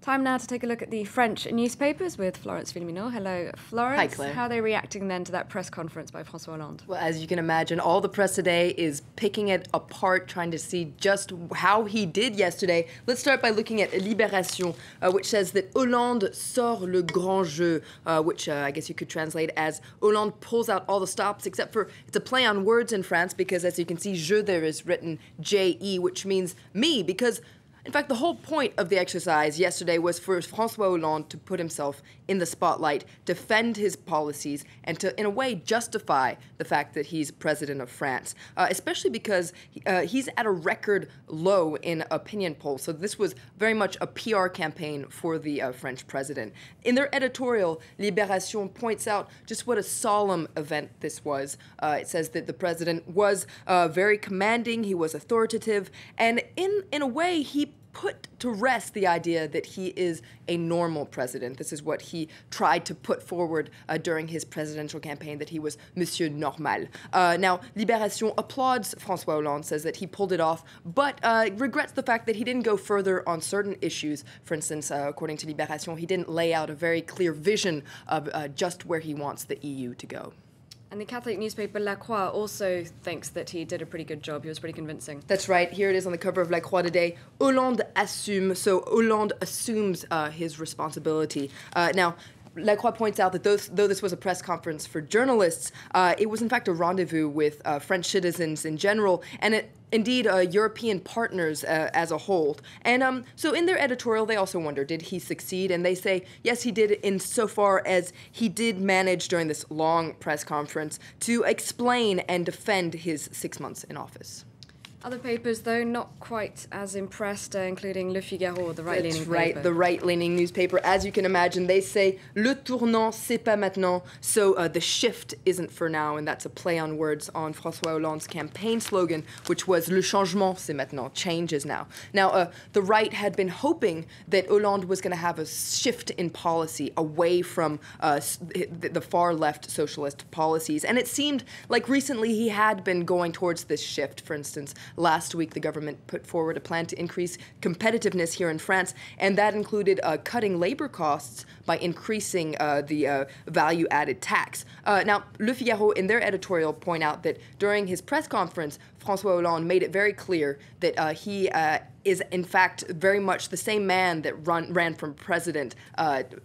Time now to take a look at the French newspapers with Florence Villamino. Hello, Florence. Hi, Claire. How are they reacting then to that press conference by François Hollande? Well, as you can imagine, all the press today is picking it apart, trying to see just how he did yesterday. Let's start by looking at Libération, which says that Hollande sort le grand jeu, which I guess you could translate as Hollande pulls out all the stops, except for it's a play on words in France because, as you can see, jeu there is written J-E, which means me, because in fact, the whole point of the exercise yesterday was for François Hollande to put himself in the spotlight, defend his policies, and to, in a way, justify the fact that he's president of France, especially because he's at a record low in opinion polls. So this was very much a PR campaign for the French president. In their editorial, Libération points out just what a solemn event this was. It says that the president was very commanding, he was authoritative, and in a way, he put to rest the idea that he is a normal president. This is what he tried to put forward during his presidential campaign, that he was Monsieur Normal. Now, Libération applauds François Hollande, says that he pulled it off, but regrets the fact that he didn't go further on certain issues. For instance, according to Libération, he didn't lay out a very clear vision of just where he wants the EU to go. And the Catholic newspaper La Croix also thinks that he did a pretty good job. He was pretty convincing. That's right. Here it is on the cover of La Croix today. Hollande assume. So Hollande assumes his responsibility. Now, La Croix points out that though this was a press conference for journalists, it was in fact a rendezvous with French citizens in general, and indeed European partners as a whole. And so in their editorial, they also wonder, did he succeed? And they say, yes, he did, insofar as he did manage during this long press conference to explain and defend his 6 months in office. Other papers, though, not quite as impressed, including Le Figaro, the right-leaning paper. That's right, the right-leaning newspaper. As you can imagine, they say, le tournant, c'est pas maintenant. So the shift isn't for now, and that's a play on words on François Hollande's campaign slogan, which was le changement, c'est maintenant, change is now. Now, the right had been hoping that Hollande was going to have a shift in policy away from the far-left socialist policies, and it seemed like recently he had been going towards this shift. For instance, last week, the government put forward a plan to increase competitiveness here in France, and that included cutting labor costs by increasing the value-added tax. Now, Le Figaro, in their editorial, point out that during his press conference, François Hollande made it very clear that he is, in fact, very much the same man that ran for president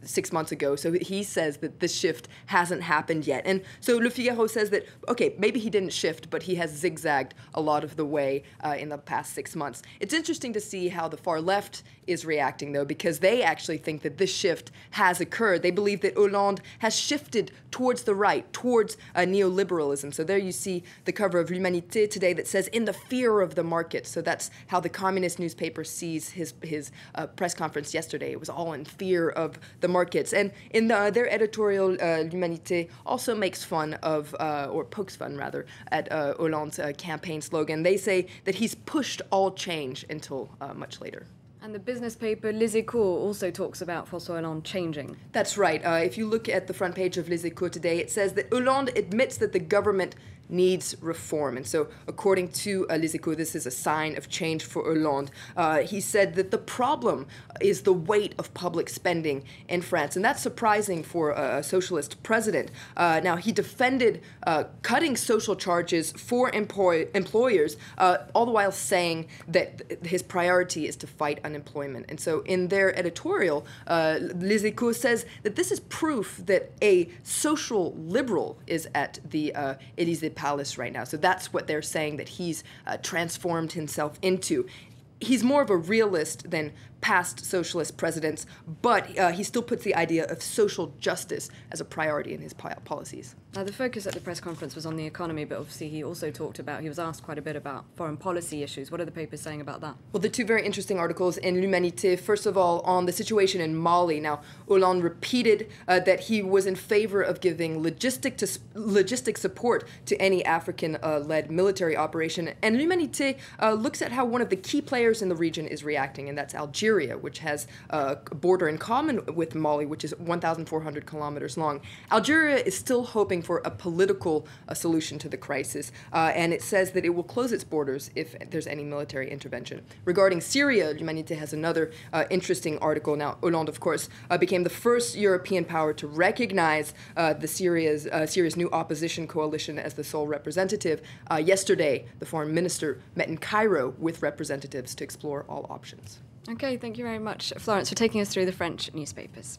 6 months ago. So he says that this shift hasn't happened yet. And so Le Figaro says that, okay, maybe he didn't shift, but he has zigzagged a lot of the way in the past 6 months. It's interesting to see how the far left is reacting, though, because they actually think that this shift has occurred. They believe that Hollande has shifted towards the right, towards neoliberalism. So there you see the cover of L'Humanité today that says, in the fear of the market. So that's how the communist newspaper sees his press conference yesterday. It was all in fear of the markets. And in their editorial, L'Humanité also makes fun of, or pokes fun rather, at Hollande's campaign slogan. They say that he's pushed all change until much later. And the business paper Les Echos also talks about François Hollande changing. That's right. If you look at the front page of Les Echos today, it says that Hollande admits that the government needs reform. And so, according to Les Echos, this is a sign of change for Hollande. He said that the problem is the weight of public spending in France. And that's surprising for a socialist president. Now, he defended cutting social charges for employers, all the while saying that his priority is to fight unemployment. And so, in their editorial, Les Echos says that this is proof that a social liberal is at the Élysée Palace right now. So that's what they're saying that he's transformed himself into. He's more of a realist than past socialist presidents, but he still puts the idea of social justice as a priority in his policies. Now, the focus at the press conference was on the economy, but obviously he also talked about, he was asked quite a bit about foreign policy issues. What are the papers saying about that? Well, the two very interesting articles in L'Humanité, first of all, on the situation in Mali. Now, Hollande repeated that he was in favor of giving logistic support to any African-led military operation. And L'Humanité looks at how one of the key players players in the region is reacting, and that's Algeria, which has a border in common with Mali, which is 1,400 kilometers long. Algeria is still hoping for a political solution to the crisis, and it says that it will close its borders if there's any military intervention. Regarding Syria, L'Humanité has another interesting article. Now, Hollande, of course, became the first European power to recognize Syria's new opposition coalition as the sole representative. Yesterday, the foreign minister met in Cairo with representatives to explore all options. Okay, thank you very much, Florence, for taking us through the French newspapers.